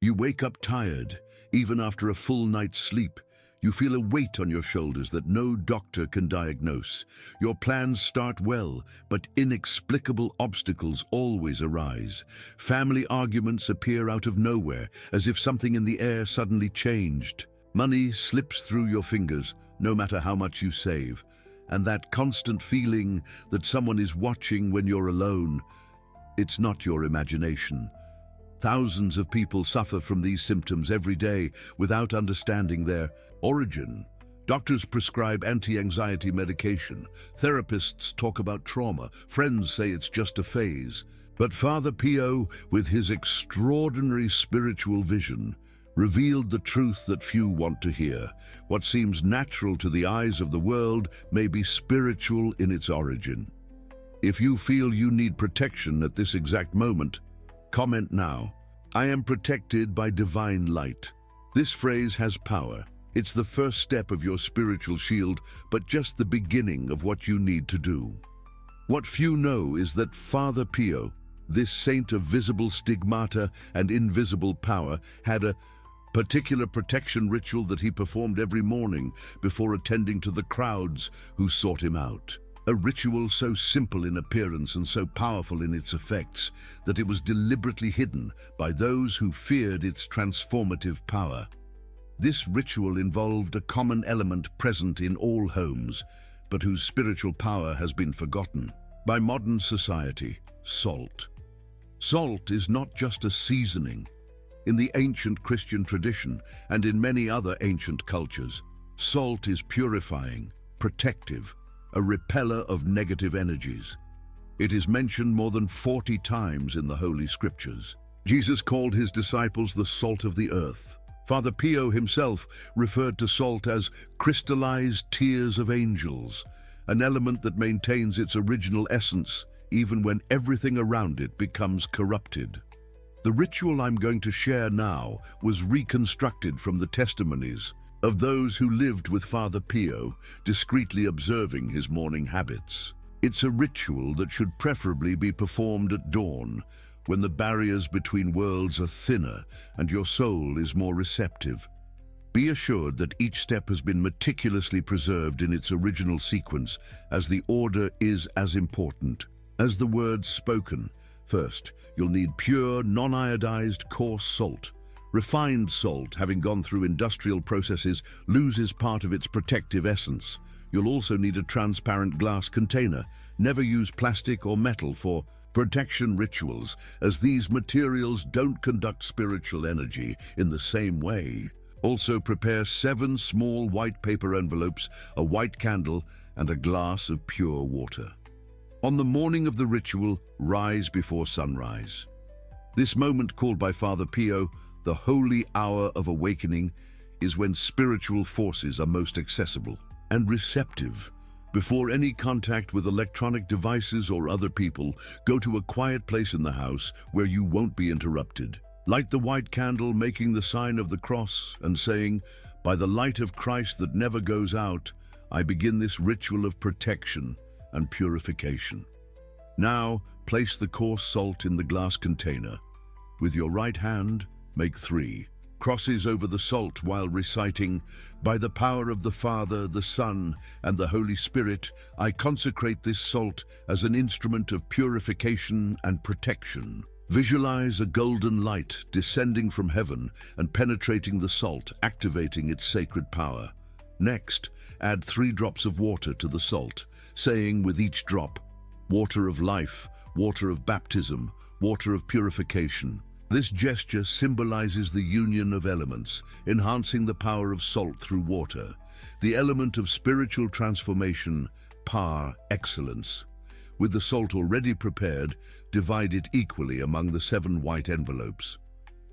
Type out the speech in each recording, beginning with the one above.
You wake up tired, even after a full night's sleep. You feel a weight on your shoulders that no doctor can diagnose. Your plans start well, but inexplicable obstacles always arise. Family arguments appear out of nowhere, as if something in the air suddenly changed. Money slips through your fingers, no matter how much you save. And that constant feeling that someone is watching when you're alone, it's not your imagination. Thousands of people suffer from these symptoms every day without understanding their origin. Doctors prescribe anti-anxiety medication. Therapists talk about trauma. Friends say it's just a phase. But Father Pio, with his extraordinary spiritual vision, revealed the truth that few want to hear. What seems natural to the eyes of the world may be spiritual in its origin. If you feel you need protection at this exact moment, comment now. I am protected by divine light. This phrase has power. It's the first step of your spiritual shield, but just the beginning of what you need to do. What few know is that Father Pio, this saint of visible stigmata and invisible power, had a particular protection ritual that he performed every morning before attending to the crowds who sought him out. A ritual so simple in appearance and so powerful in its effects that it was deliberately hidden by those who feared its transformative power. This ritual involved a common element present in all homes, but whose spiritual power has been forgotten by modern society: salt. Salt is not just a seasoning. In the ancient Christian tradition and in many other ancient cultures, salt is purifying, protective, a repeller of negative energies. It is mentioned more than 40 times in the Holy Scriptures. Jesus called his disciples the salt of the earth. Father Pio himself referred to salt as crystallized tears of angels, an element that maintains its original essence even when everything around it becomes corrupted. The ritual I'm going to share now was reconstructed from the testimonies of those who lived with Father Pio, discreetly observing his morning habits. It's a ritual that should preferably be performed at dawn, when the barriers between worlds are thinner and your soul is more receptive. Be assured that each step has been meticulously preserved in its original sequence, as the order is as important as the words spoken. First, you'll need pure, non-iodized, coarse salt. Refined salt, having gone through industrial processes, loses part of its protective essence. You'll also need a transparent glass container. Never use plastic or metal for protection rituals, as these materials don't conduct spiritual energy in the same way. Also prepare 7 small white paper envelopes, a white candle, and a glass of pure water. On the morning of the ritual, rise before sunrise. This moment, called by Father Pio the holy hour of awakening, is when spiritual forces are most accessible and receptive. Before any contact with electronic devices or other people, go to a quiet place in the house where you won't be interrupted. Light the white candle, making the sign of the cross and saying, "By the light of Christ that never goes out, I begin this ritual of protection and purification." Now, place the coarse salt in the glass container. With your right hand, make 3 crosses over the salt while reciting, "By the power of the Father, the Son, and the Holy Spirit, I consecrate this salt as an instrument of purification and protection." Visualize a golden light descending from heaven and penetrating the salt, activating its sacred power. Next, add 3 drops of water to the salt, saying with each drop, "Water of life, water of baptism, water of purification." This gesture symbolizes the union of elements, enhancing the power of salt through water, the element of spiritual transformation par excellence. With the salt already prepared, divide it equally among the 7 white envelopes.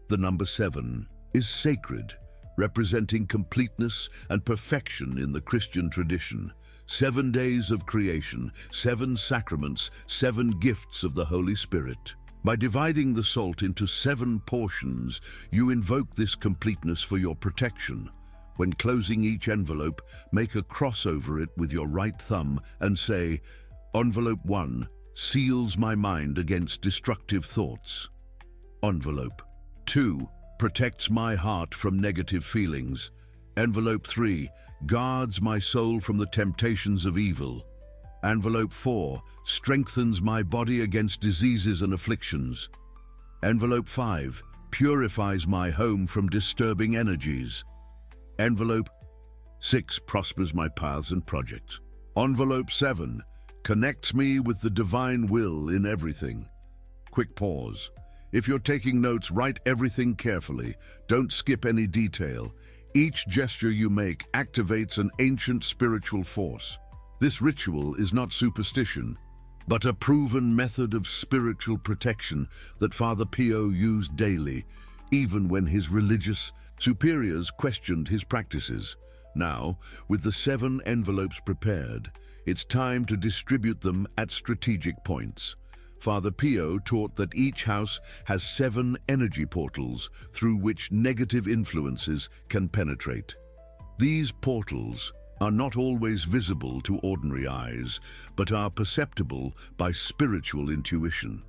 The number 7 is sacred, representing completeness and perfection in the Christian tradition. 7 days of creation, 7 sacraments, 7 gifts of the Holy Spirit. By dividing the salt into 7 portions, you invoke this completeness for your protection. When closing each envelope, make a cross over it with your right thumb and say, "Envelope 1 seals my mind against destructive thoughts. Envelope 2 protects my heart from negative feelings. Envelope 3, guards my soul from the temptations of evil. Envelope 4, strengthens my body against diseases and afflictions. Envelope 5, purifies my home from disturbing energies. Envelope 6, prospers my paths and projects. Envelope 7, connects me with the divine will in everything. Quick pause. If you're taking notes, write everything carefully. Don't skip any detail. Each gesture you make activates an ancient spiritual force. This ritual is not superstition, but a proven method of spiritual protection that Father Pio used daily, even when his religious superiors questioned his practices. Now, with the 7 envelopes prepared, it's time to distribute them at strategic points. Father Pio taught that each house has 7 energy portals through which negative influences can penetrate. These portals are not always visible to ordinary eyes, but are perceptible by spiritual intuition.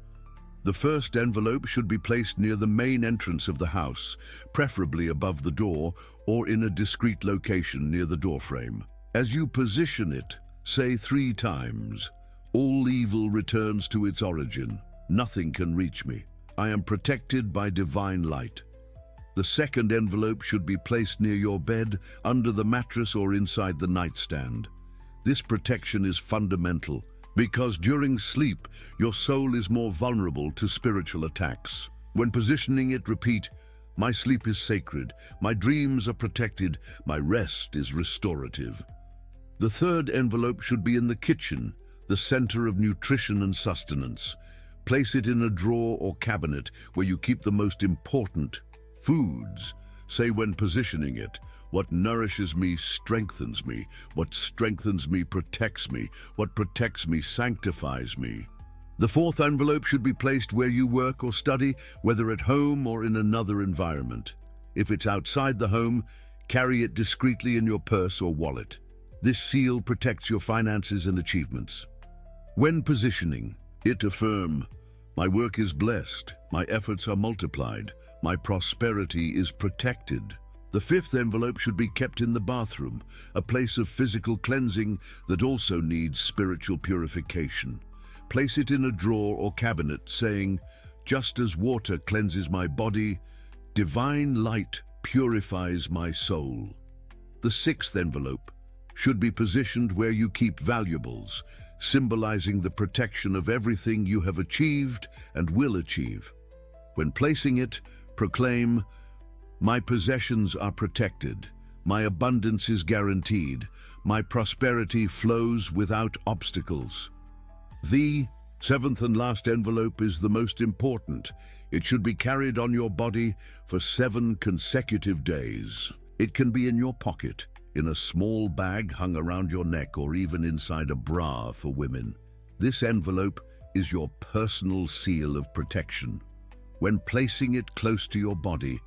The first envelope should be placed near the main entrance of the house, preferably above the door or in a discreet location near the doorframe. As you position it, say 3 times, "All evil returns to its origin. Nothing can reach me. I am protected by divine light." The second envelope should be placed near your bed, under the mattress or inside the nightstand. This protection is fundamental because during sleep, your soul is more vulnerable to spiritual attacks. When positioning it, repeat, "My sleep is sacred, my dreams are protected, my rest is restorative." The third envelope should be in the kitchen, the center of nutrition and sustenance. Place it in a drawer or cabinet where you keep the most important foods. Say when positioning it, "What nourishes me strengthens me. What strengthens me protects me. What protects me sanctifies me." The fourth envelope should be placed where you work or study, whether at home or in another environment. If it's outside the home, carry it discreetly in your purse or wallet. This seal protects your finances and achievements. When positioning, it affirm, "My work is blessed, my efforts are multiplied, my prosperity is protected." The fifth envelope should be kept in the bathroom, a place of physical cleansing that also needs spiritual purification. Place it in a drawer or cabinet, saying, "Just as water cleanses my body, divine light purifies my soul." The sixth envelope should be positioned where you keep valuables, symbolizing the protection of everything you have achieved and will achieve. When placing it, proclaim, "My possessions are protected, my abundance is guaranteed, my prosperity flows without obstacles." The seventh and last envelope is the most important. It should be carried on your body for 7 consecutive days. It can be in your pocket, in a small bag hung around your neck, or even inside a bra for women. This envelope is your personal seal of protection. When placing it close to your body,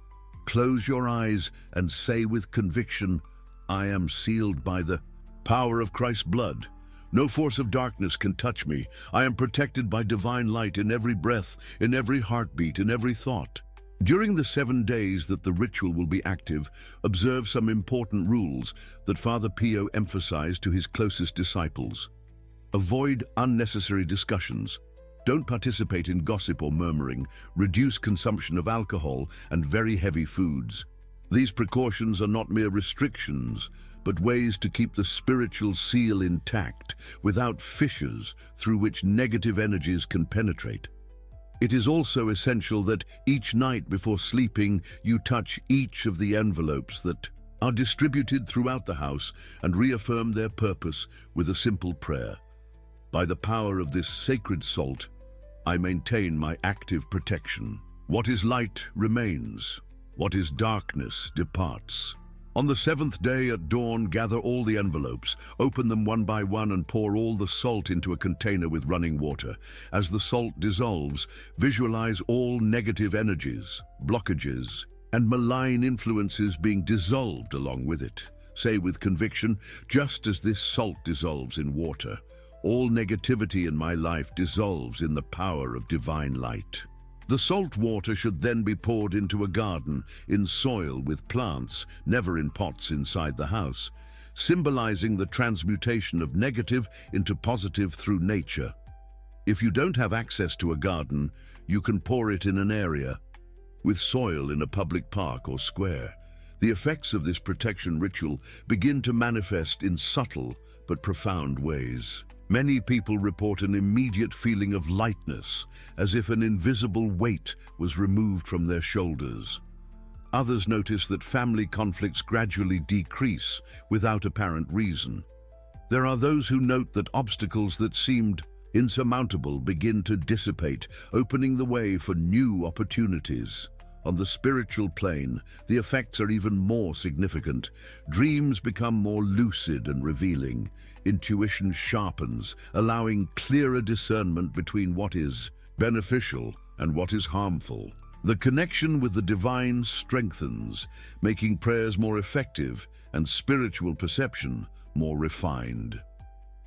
close your eyes and say with conviction, "I am sealed by the power of Christ's blood. No force of darkness can touch me. I am protected by divine light in every breath, in every heartbeat, in every thought." During the 7 days that the ritual will be active, observe some important rules that Father Pio emphasized to his closest disciples. Avoid unnecessary discussions. Don't participate in gossip or murmuring. Reduce consumption of alcohol and very heavy foods. These precautions are not mere restrictions, but ways to keep the spiritual seal intact without fissures through which negative energies can penetrate. It is also essential that each night before sleeping you touch each of the envelopes that are distributed throughout the house and reaffirm their purpose with a simple prayer. "By the power of this sacred salt, I maintain my active protection. What is light remains. What is darkness departs." On the 7th day at dawn, gather all the envelopes, open them one by one and pour all the salt into a container with running water. As the salt dissolves, visualize all negative energies, blockages, and malign influences being dissolved along with it. Say with conviction, "Just as this salt dissolves in water, all negativity in my life dissolves in the power of divine light." The salt water should then be poured into a garden, in soil with plants, never in pots inside the house, symbolizing the transmutation of negative into positive through nature. If you don't have access to a garden, you can pour it in an area, with soil in a public park or square. The effects of this protection ritual begin to manifest in subtle but profound ways. Many people report an immediate feeling of lightness, as if an invisible weight was removed from their shoulders. Others notice that family conflicts gradually decrease without apparent reason. There are those who note that obstacles that seemed insurmountable begin to dissipate, opening the way for new opportunities. On the spiritual plane, the effects are even more significant. Dreams become more lucid and revealing. Intuition sharpens, allowing clearer discernment between what is beneficial and what is harmful. The connection with the divine strengthens, making prayers more effective and spiritual perception more refined.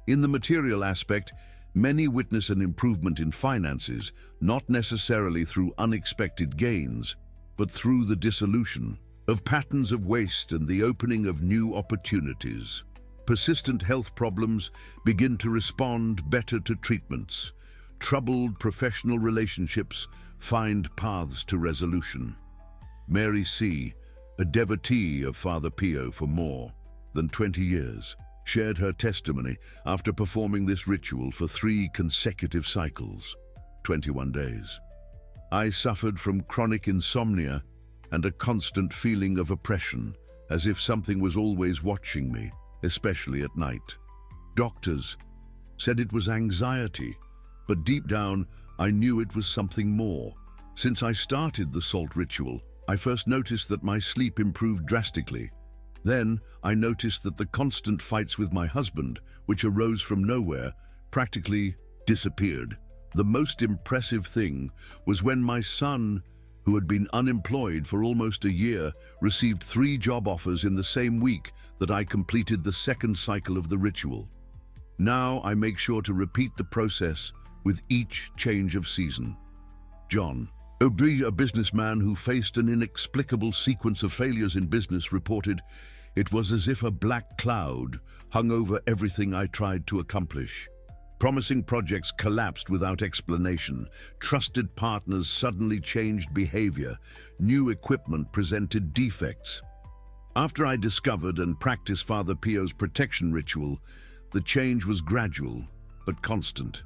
In the material aspect, many witness an improvement in finances, not necessarily through unexpected gains, but through the dissolution of patterns of waste and the opening of new opportunities. Persistent health problems begin to respond better to treatments. Troubled professional relationships find paths to resolution. Mary C., a devotee of Father Pio for more than 20 years, shared her testimony after performing this ritual for 3 consecutive cycles, 21 days. I suffered from chronic insomnia and a constant feeling of oppression, as if something was always watching me, especially at night. Doctors said it was anxiety, but deep down I knew it was something more. Since I started the salt ritual, I first noticed that my sleep improved drastically. Then I noticed that the constant fights with my husband, which arose from nowhere, practically disappeared. The most impressive thing was when my son, who had been unemployed for almost a year, received 3 job offers in the same week that I completed the 2nd cycle of the ritual. Now I make sure to repeat the process with each change of season. John, a businessman who faced an inexplicable sequence of failures in business, reported, "It was as if a black cloud hung over everything I tried to accomplish. Promising projects collapsed without explanation. Trusted partners suddenly changed behavior. New equipment presented defects." After I discovered and practiced Father Pio's protection ritual, the change was gradual but constant.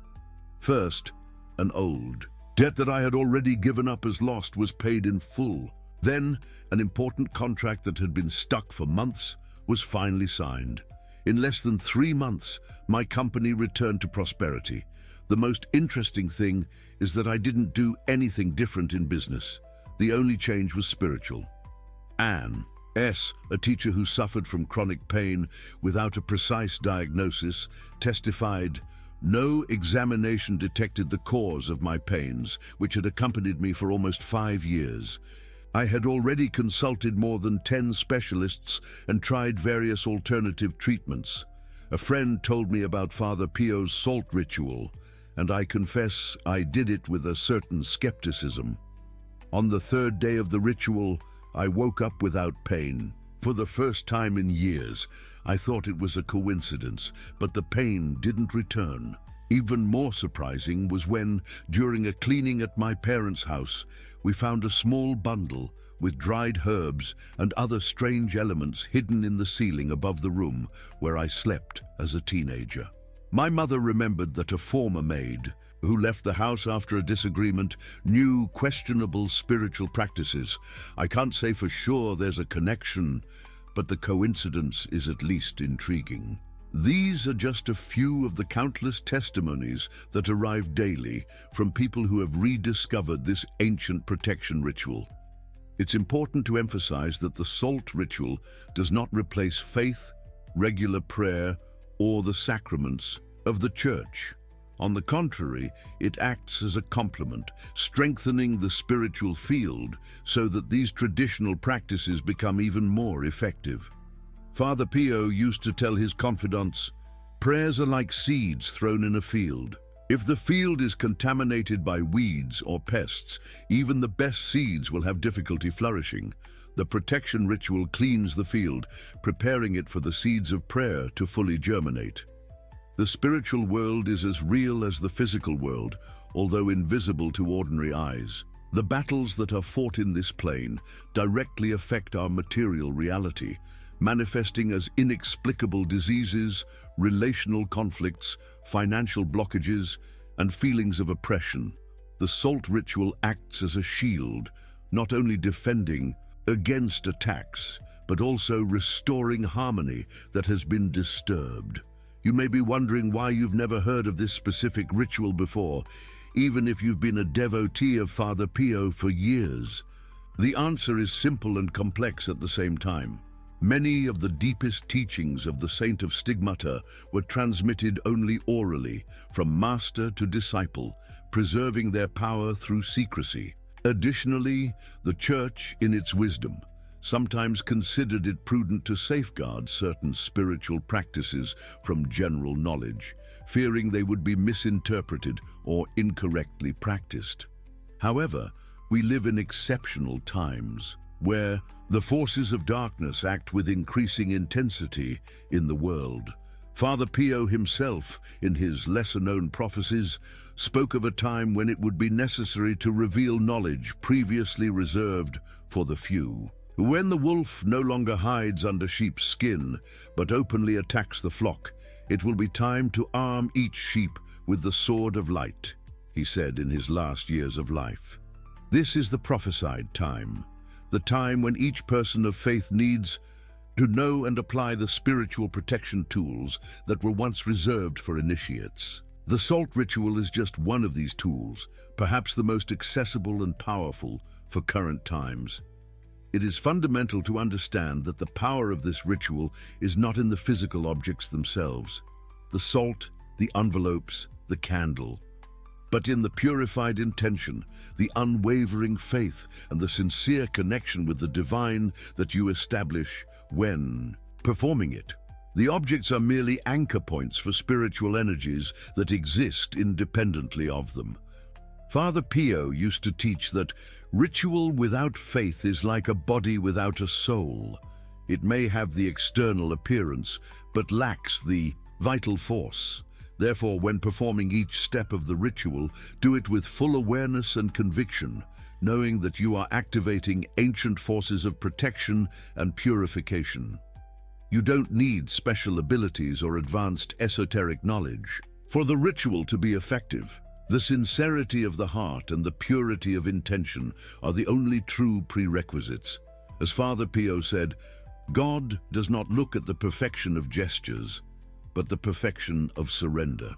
First, an old debt that I had already given up as lost was paid in full. Then, an important contract that had been stuck for months was finally signed. In less than 3 months, my company returned to prosperity. The most interesting thing is that I didn't do anything different in business. The only change was spiritual. Anne S., a teacher who suffered from chronic pain without a precise diagnosis, testified, "No examination detected the cause of my pains, which had accompanied me for almost 5 years. I had already consulted more than 10 specialists and tried various alternative treatments. A friend told me about Father Pio's salt ritual, and I confess I did it with a certain skepticism. On the 3rd day of the ritual, I woke up without pain. For the first time in years, I thought it was a coincidence, but the pain didn't return. Even more surprising was when, during a cleaning at my parents' house, we found a small bundle with dried herbs and other strange elements hidden in the ceiling above the room where I slept as a teenager. My mother remembered that a former maid, who left the house after a disagreement, knew questionable spiritual practices. I can't say for sure there's a connection, but the coincidence is at least intriguing. These are just a few of the countless testimonies that arrive daily from people who have rediscovered this ancient protection ritual. It's important to emphasize that the salt ritual does not replace faith, regular prayer, or the sacraments of the Church. On the contrary, it acts as a complement, strengthening the spiritual field so that these traditional practices become even more effective. Father Pio used to tell his confidants, "Prayers are like seeds thrown in a field. If the field is contaminated by weeds or pests, even the best seeds will have difficulty flourishing. The protection ritual cleans the field, preparing it for the seeds of prayer to fully germinate. The spiritual world is as real as the physical world, although invisible to ordinary eyes. The battles that are fought in this plane directly affect our material reality, manifesting as inexplicable diseases, relational conflicts, financial blockages, and feelings of oppression. The salt ritual acts as a shield, not only defending against attacks, but also restoring harmony that has been disturbed. You may be wondering why you've never heard of this specific ritual before, even if you've been a devotee of Father Pio for years. The answer is simple and complex at the same time. Many of the deepest teachings of the Saint of Stigmata were transmitted only orally, from master to disciple, preserving their power through secrecy. Additionally, the Church, in its wisdom, sometimes considered it prudent to safeguard certain spiritual practices from general knowledge, fearing they would be misinterpreted or incorrectly practiced. However, we live in exceptional times, where the forces of darkness act with increasing intensity in the world. Father Pio himself, in his lesser-known prophecies, spoke of a time when it would be necessary to reveal knowledge previously reserved for the few. When the wolf no longer hides under sheep's skin, but openly attacks the flock, it will be time to arm each sheep with the sword of light, he said in his last years of life. This is the prophesied time, the time when each person of faith needs to know and apply the spiritual protection tools that were once reserved for initiates. The salt ritual is just one of these tools, perhaps the most accessible and powerful for current times. It is fundamental to understand that the power of this ritual is not in the physical objects themselves, the salt, the envelopes, the candle, but in the purified intention, the unwavering faith, and the sincere connection with the divine that you establish when performing it. The objects are merely anchor points for spiritual energies that exist independently of them. Father Pio used to teach that ritual without faith is like a body without a soul. It may have the external appearance, but lacks the vital force. Therefore, when performing each step of the ritual, do it with full awareness and conviction, knowing that you are activating ancient forces of protection and purification. You don't need special abilities or advanced esoteric knowledge. For the ritual to be effective, the sincerity of the heart and the purity of intention are the only true prerequisites. As Father Pio said, God does not look at the perfection of gestures, but the perfection of surrender.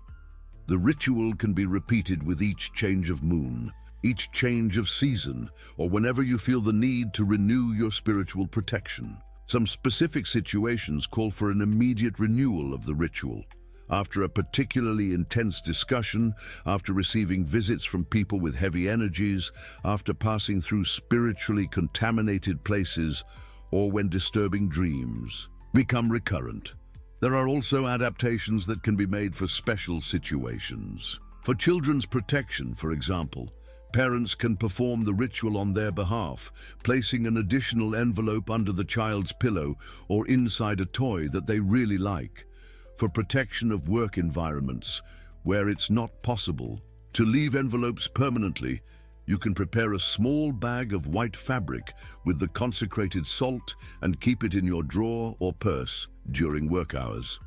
The ritual can be repeated with each change of moon, each change of season, or whenever you feel the need to renew your spiritual protection. Some specific situations call for an immediate renewal of the ritual. After a particularly intense discussion, after receiving visits from people with heavy energies, after passing through spiritually contaminated places, or when disturbing dreams become recurrent. There are also adaptations that can be made for special situations. For children's protection, for example, parents can perform the ritual on their behalf, placing an additional envelope under the child's pillow or inside a toy that they really like. For protection of work environments, where it's not possible to leave envelopes permanently, you can prepare a small bag of white fabric with the consecrated salt and keep it in your drawer or purse during work hours.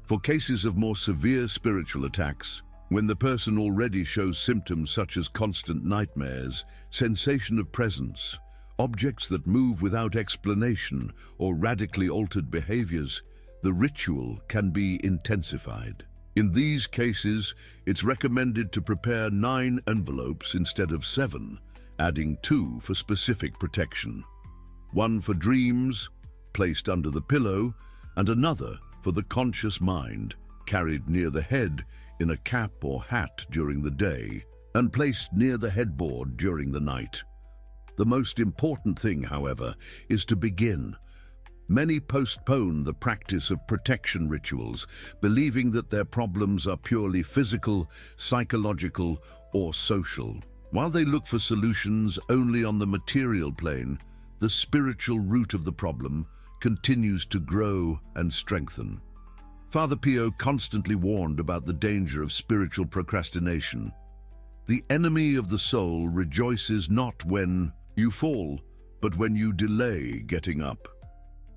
For cases of more severe spiritual attacks, when the person already shows symptoms such as constant nightmares, sensation of presence, objects that move without explanation, or radically altered behaviors, the ritual can be intensified. In these cases, it's recommended to prepare 9 envelopes instead of 7, adding 2 for specific protection. 1 for dreams, placed under the pillow, and another for the conscious mind, carried near the head in a cap or hat during the day, and placed near the headboard during the night. The most important thing, however, is to begin. Many postpone the practice of protection rituals, believing that their problems are purely physical, psychological, or social. While they look for solutions only on the material plane, the spiritual root of the problem continues to grow and strengthen. Father Pio constantly warned about the danger of spiritual procrastination. The enemy of the soul rejoices not when you fall, but when you delay getting up.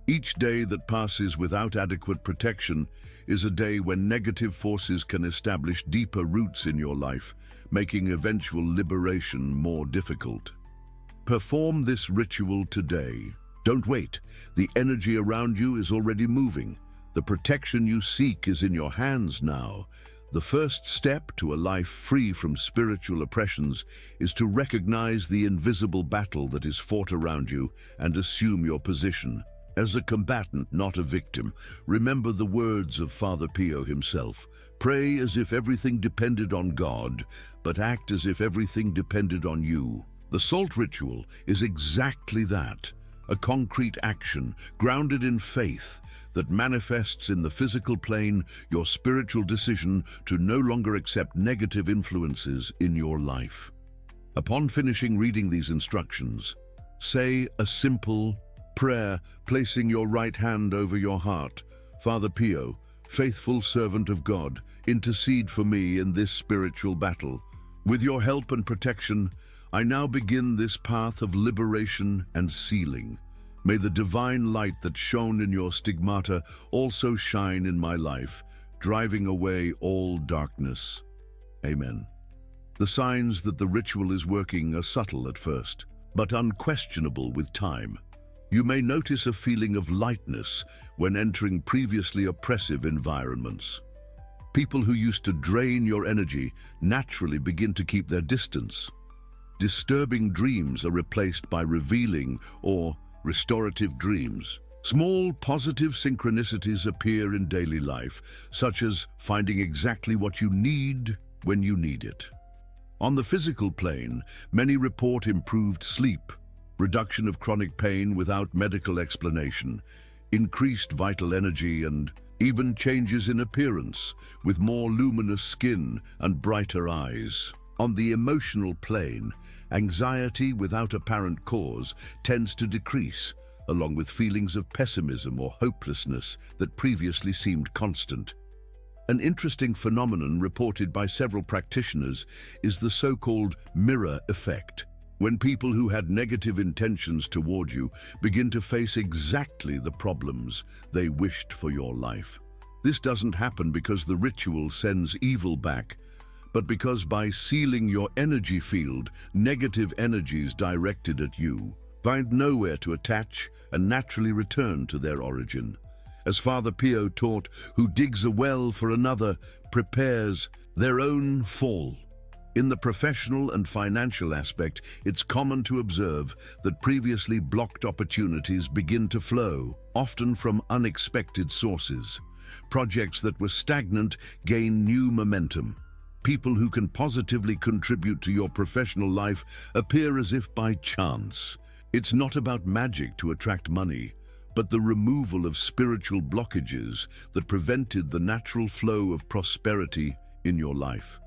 Each day that passes without adequate protection is a day when negative forces can establish deeper roots in your life, making eventual liberation more difficult. Perform this ritual today. Don't wait. The energy around you is already moving. The protection you seek is in your hands now. The first step to a life free from spiritual oppressions is to recognize the invisible battle that is fought around you and assume your position. As a combatant, not a victim, remember the words of Father Pio himself. Pray as if everything depended on God, but act as if everything depended on you. The salt ritual is exactly that, a concrete action grounded in faith that manifests in the physical plane your spiritual decision to no longer accept negative influences in your life. Upon finishing reading these instructions, say a simple prayer, placing your right hand over your heart. Father Pio, faithful servant of God, intercede for me in this spiritual battle. With your help and protection, I now begin this path of liberation and sealing. May the divine light that shone in your stigmata also shine in my life, driving away all darkness. Amen. The signs that the ritual is working are subtle at first, but unquestionable with time. You may notice a feeling of lightness when entering previously oppressive environments. People who used to drain your energy naturally begin to keep their distance. Disturbing dreams are replaced by revealing or restorative dreams. Small positive synchronicities appear in daily life, such as finding exactly what you need when you need it. On the physical plane, many report improved sleep, reduction of chronic pain without medical explanation, increased vital energy, and even changes in appearance, with more luminous skin and brighter eyes. On the emotional plane, anxiety without apparent cause tends to decrease, along with feelings of pessimism or hopelessness that previously seemed constant. An interesting phenomenon reported by several practitioners is the so-called mirror effect, when people who had negative intentions toward you begin to face exactly the problems they wished for your life. This doesn't happen because the ritual sends evil back, but because by sealing your energy field, negative energies directed at you find nowhere to attach and naturally return to their origin. As Father Pio taught, who digs a well for another prepares their own fall. In the professional and financial aspect, it's common to observe that previously blocked opportunities begin to flow, often from unexpected sources. Projects that were stagnant gain new momentum. People who can positively contribute to your professional life appear as if by chance. It's not about magic to attract money, but the removal of spiritual blockages that prevented the natural flow of prosperity in your life.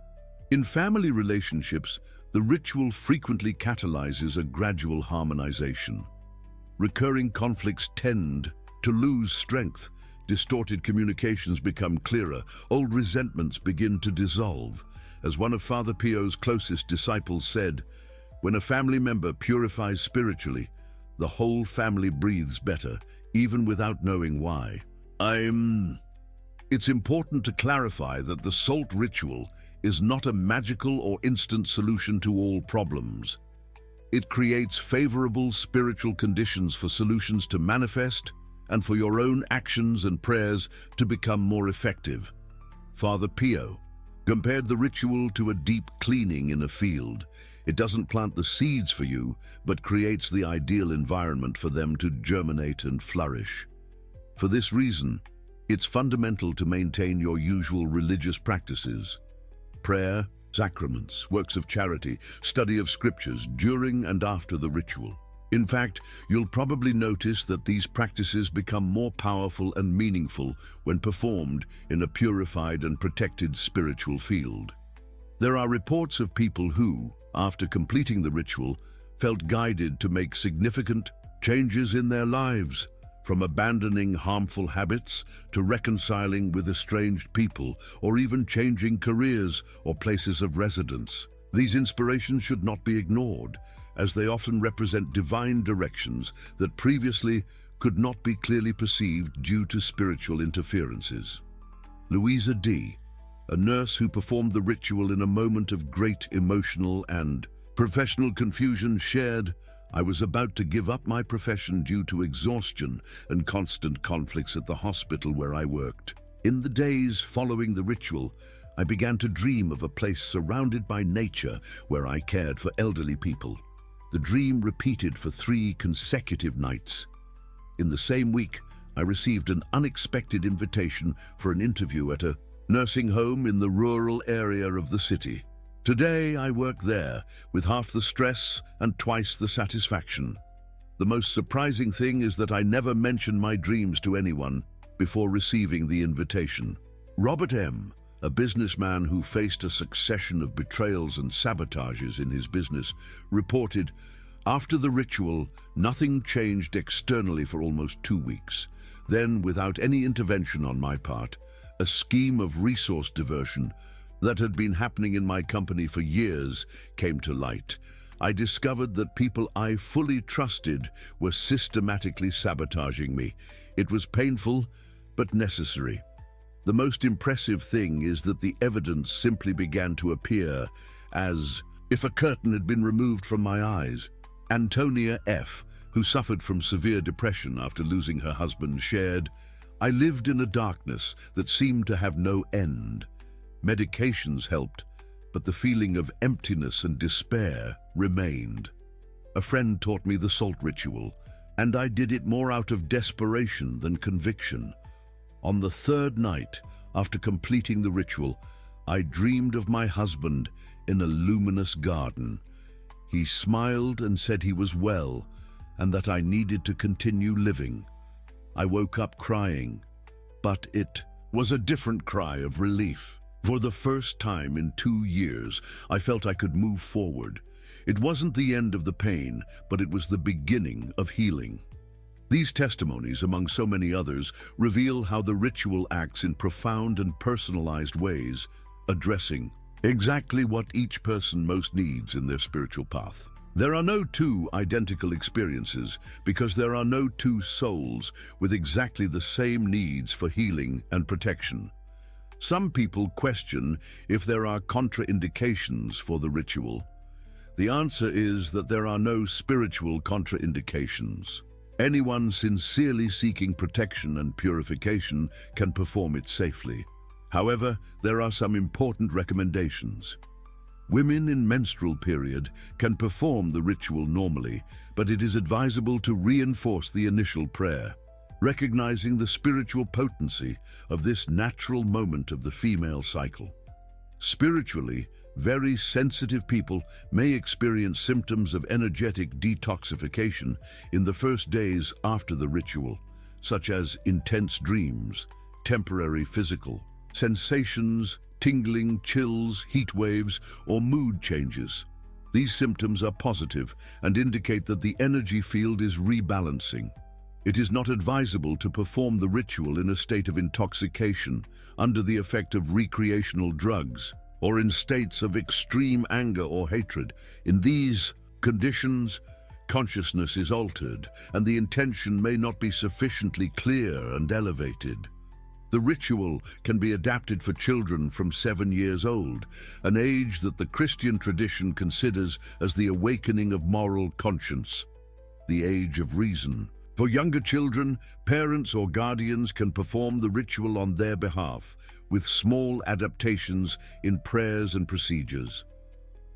In family relationships, the ritual frequently catalyzes a gradual harmonization. Recurring conflicts tend to lose strength, distorted communications become clearer, old resentments begin to dissolve. As one of Father Pio's closest disciples said, when a family member purifies spiritually, the whole family breathes better, even without knowing why. It's important to clarify that the salt ritual is not a magical or instant solution to all problems. It creates favorable spiritual conditions for solutions to manifest and for your own actions and prayers to become more effective. Father Pio compared the ritual to a deep cleaning in a field. It doesn't plant the seeds for you, but creates the ideal environment for them to germinate and flourish. For this reason, it's fundamental to maintain your usual religious practices: prayer, sacraments, works of charity, study of scriptures during and after the ritual. In fact, you'll probably notice that these practices become more powerful and meaningful when performed in a purified and protected spiritual field. There are reports of people who, after completing the ritual, felt guided to make significant changes in their lives, from abandoning harmful habits to reconciling with estranged people, or even changing careers or places of residence. These inspirations should not be ignored, as they often represent divine directions that previously could not be clearly perceived due to spiritual interferences. Louisa D., a nurse who performed the ritual in a moment of great emotional and professional confusion, shared, "I was about to give up my profession due to exhaustion and constant conflicts at the hospital where I worked. In the days following the ritual, I began to dream of a place surrounded by nature where I cared for elderly people. The dream repeated for 3 consecutive nights. In the same week, I received an unexpected invitation for an interview at a nursing home in the rural area of the city. Today, I work there with half the stress and twice the satisfaction. The most surprising thing is that I never mentioned my dreams to anyone before receiving the invitation." Robert M., a businessman who faced a succession of betrayals and sabotages in his business, reported, "After the ritual, nothing changed externally for almost 2 weeks. Then, without any intervention on my part, a scheme of resource diversion that had been happening in my company for years came to light. I discovered that people I fully trusted were systematically sabotaging me. It was painful, but necessary. The most impressive thing is that the evidence simply began to appear as if a curtain had been removed from my eyes." Antonia F., who suffered from severe depression after losing her husband, shared, "I lived in a darkness that seemed to have no end. Medications helped, but the feeling of emptiness and despair remained. A friend taught me the salt ritual, and I did it more out of desperation than conviction. On the 3rd night, after completing the ritual, I dreamed of my husband in a luminous garden. He smiled and said he was well, and that I needed to continue living. I woke up crying, but it was a different cry of relief. For the first time in 2 years, I felt I could move forward. It wasn't the end of the pain, but it was the beginning of healing." These testimonies, among so many others, reveal how the ritual acts in profound and personalized ways, addressing exactly what each person most needs in their spiritual path. There are no 2 identical experiences because there are no 2 souls with exactly the same needs for healing and protection. Some people question if there are contraindications for the ritual. The answer is that there are no spiritual contraindications. Anyone sincerely seeking protection and purification can perform it safely. However, there are some important recommendations. Women in menstrual period can perform the ritual normally, but it is advisable to reinforce the initial prayer, recognizing the spiritual potency of this natural moment of the female cycle. Spiritually, very sensitive people may experience symptoms of energetic detoxification in the first days after the ritual, such as intense dreams, temporary physical sensations, tingling, chills, heat waves, or mood changes. These symptoms are positive and indicate that the energy field is rebalancing. It is not advisable to perform the ritual in a state of intoxication, under the effect of recreational drugs, or in states of extreme anger or hatred. In these conditions, consciousness is altered, and the intention may not be sufficiently clear and elevated. The ritual can be adapted for children from 7 years old, an age that the Christian tradition considers as the awakening of moral conscience, the age of reason. For younger children, parents or guardians can perform the ritual on their behalf, with small adaptations in prayers and procedures.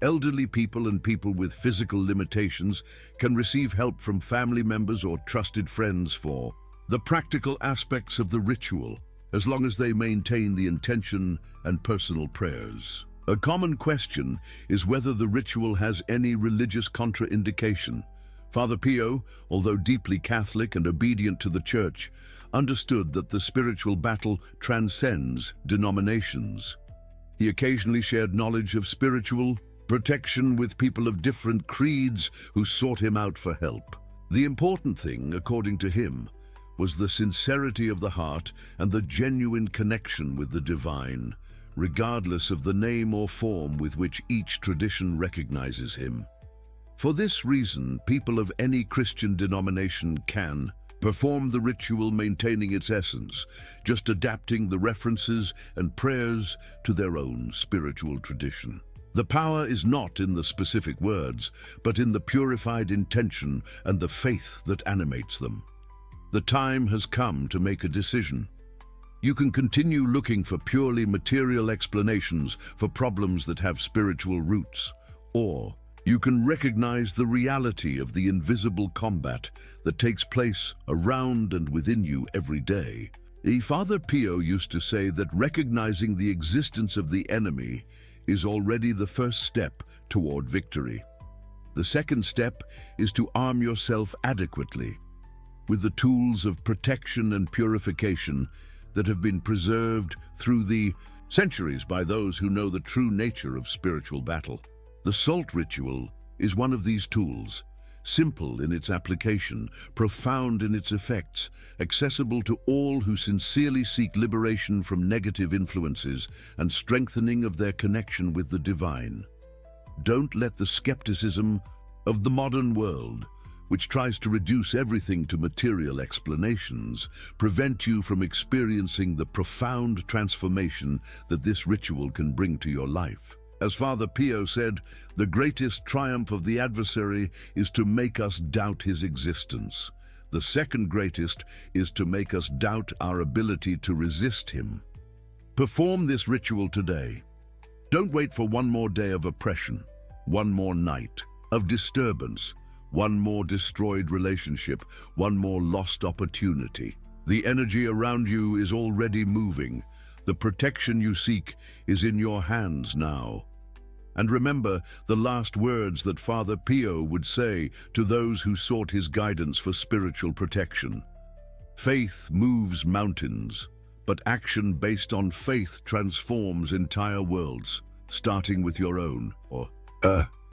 Elderly people and people with physical limitations can receive help from family members or trusted friends for the practical aspects of the ritual, as long as they maintain the intention and personal prayers. A common question is whether the ritual has any religious contraindication. Father Pio, although deeply Catholic and obedient to the Church, understood that the spiritual battle transcends denominations. He occasionally shared knowledge of spiritual protection with people of different creeds who sought him out for help. The important thing, according to him, was the sincerity of the heart and the genuine connection with the divine, regardless of the name or form with which each tradition recognizes him. For this reason, people of any Christian denomination can perform the ritual maintaining its essence, just adapting the references and prayers to their own spiritual tradition. The power is not in the specific words, but in the purified intention and the faith that animates them. The time has come to make a decision. You can continue looking for purely material explanations for problems that have spiritual roots, or you can recognize the reality of the invisible combat that takes place around and within you every day. Father Pio used to say that recognizing the existence of the enemy is already the first step toward victory. The second step is to arm yourself adequately with the tools of protection and purification that have been preserved through the centuries by those who know the true nature of spiritual battle. The salt ritual is one of these tools, simple in its application, profound in its effects, accessible to all who sincerely seek liberation from negative influences and strengthening of their connection with the divine. Don't let the skepticism of the modern world, which tries to reduce everything to material explanations, prevent you from experiencing the profound transformation that this ritual can bring to your life. As Father Pio said, the greatest triumph of the adversary is to make us doubt his existence. The second greatest is to make us doubt our ability to resist him. Perform this ritual today. Don't wait for one more day of oppression, one more night of disturbance, one more destroyed relationship, one more lost opportunity. The energy around you is already moving. The protection you seek is in your hands now. And remember the last words that Father Pio would say to those who sought his guidance for spiritual protection. Faith moves mountains, but action based on faith transforms entire worlds, starting with your own.